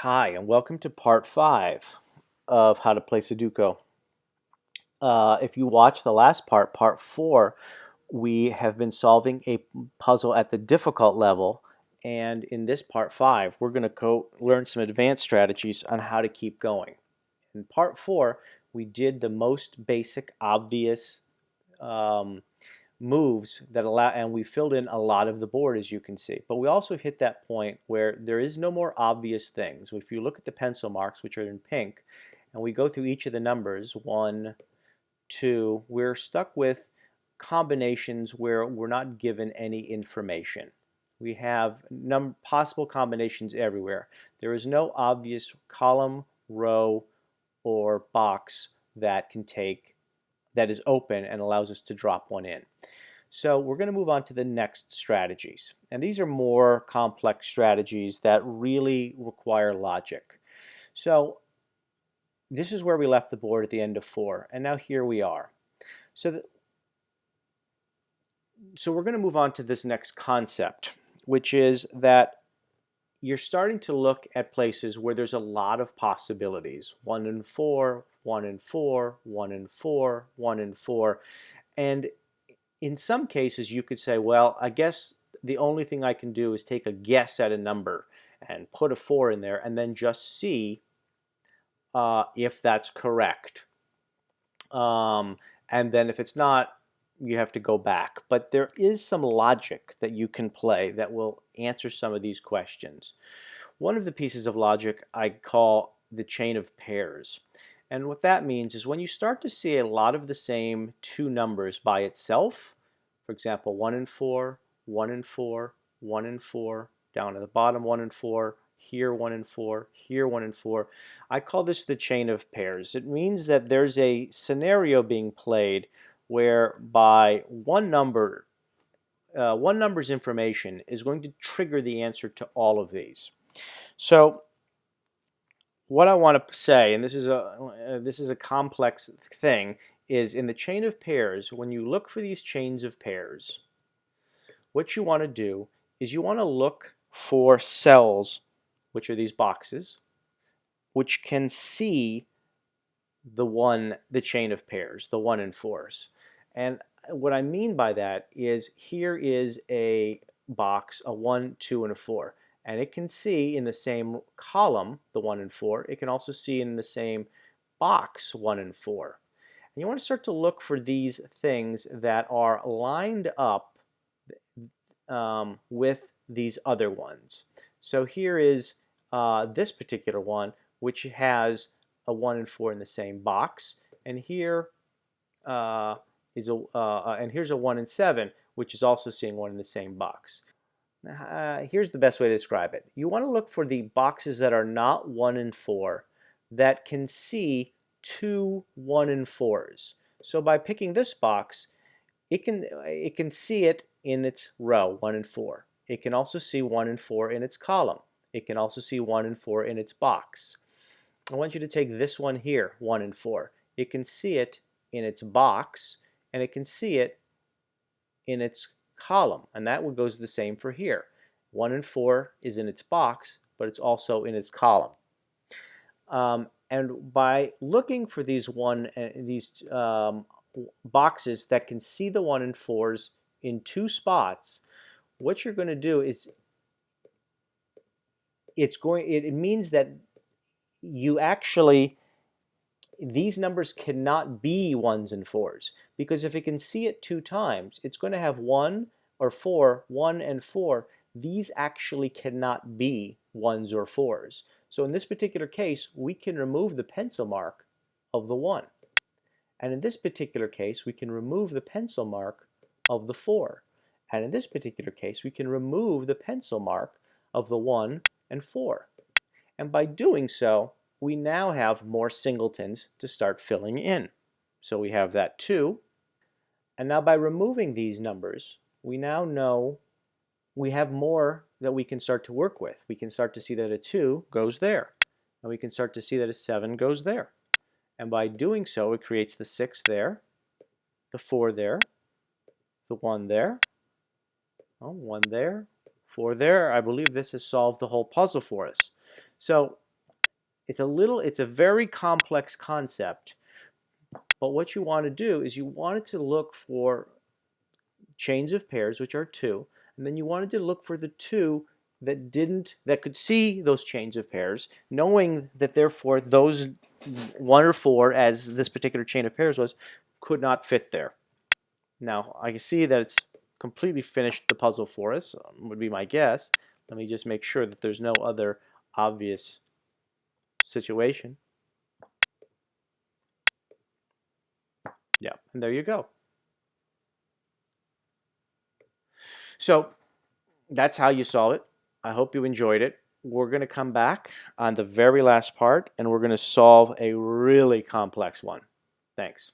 Hi, and welcome to part 5 of How to Play Sudoku. If you watch the last part, part 4, we have been solving a puzzle at the difficult level, and in this part 5, we're going to learn some advanced strategies on how to keep going. In part 4, we did the most basic, obvious moves that allow, and we filled in a lot of the board, as you can see. But we also hit that point where there is no more obvious things. If you look at the pencil marks, which are in pink, and we go through each of the numbers, 1, 2, we're stuck with combinations where we're not given any information. We have possible combinations everywhere. There is no obvious column, row, or box that is open and allows us to drop one in. So we're going to move on to the next strategies. And these are more complex strategies that really require logic. So this is where we left the board at the end of 4. And now here we are. So we're going to move on to this next concept, which is that you're starting to look at places where there's a lot of possibilities. 1 and 4, 1 and 4, 1 and 4, 1 and 4. And in some cases, you could say, well, I guess the only thing I can do is take a guess at a number and put a 4 in there and then just see if that's correct. And then if it's not, you have to go back. But there is some logic that you can play that will answer some of these questions. One of the pieces of logic I call the chain of pairs. And what that means is when you start to see a lot of the same two numbers by itself, for example, 1 and 4, 1 and 4, 1 and 4, down at the bottom 1 and 4, here 1 and 4, here 1 and 4. I call this the chain of pairs. It means that there's a scenario being played whereby one number's information is going to trigger the answer to all of these. So what I want to say, and this is a complex thing, is in the chain of pairs, when you look for these chains of pairs, what you want to do is you want to look for cells, which are these boxes, which can see the chain of pairs, the 1 and 4s. And what I mean by that is here is a box, a 1, 2, and a 4. And it can see in the same column, the 1 and 4. It can also see in the same box, 1 and 4. And you want to start to look for these things that are lined up with these other ones. So here is this particular one, which has a 1 and 4 in the same box, and here is and here's a 1 and 7, which is also seeing 1 in the same box. Here's the best way to describe it. You want to look for the boxes that are not 1 and 4 that can see two 1 and 4s. So by picking this box, it can see it in its row 1 and 4. It can also see 1 and 4 in its column. It can also see 1 and 4 in its box. I want you to take this one here, 1 and 4. It can see it in its box, and it can see it in its column, and that goes the same for here. 1 and 4 is in its box, but it's also in its column. And by looking for these boxes that can see the 1 and 4s in two spots, what you're going to do is it means that you actually, these numbers cannot be 1s and 4s, because if it can see it two times, it's going to have 1 or 4, 1 and 4. These actually cannot be 1s or 4s. So in this particular case, we can remove the pencil mark of the 1. And in this particular case, we can remove the pencil mark of the 4. And in this particular case, we can remove the pencil mark of the 1 and 4. And by doing so, we now have more singletons to start filling in. So we have that 2. And now by removing these numbers, we now know we have more that we can start to work with. We can start to see that a 2 goes there. And we can start to see that a 7 goes there. And by doing so, it creates the 6 there, the 4 there, the 1 there, 1 there, 4 there. I believe this has solved the whole puzzle for us. So it's a very complex concept, but what you want to do is you wanted to look for chains of pairs, which are 2, and then you wanted to look for the 2 that could see those chains of pairs, knowing that therefore those 1 or 4, as this particular chain of pairs was, could not fit there. Now I can see that it's completely finished the puzzle for us, would be my guess. Let me just make sure that there's no other obvious situation. Yeah, and there you go. So that's how you solve it. I hope you enjoyed it. We're going to come back on the very last part and we're going to solve a really complex one. Thanks.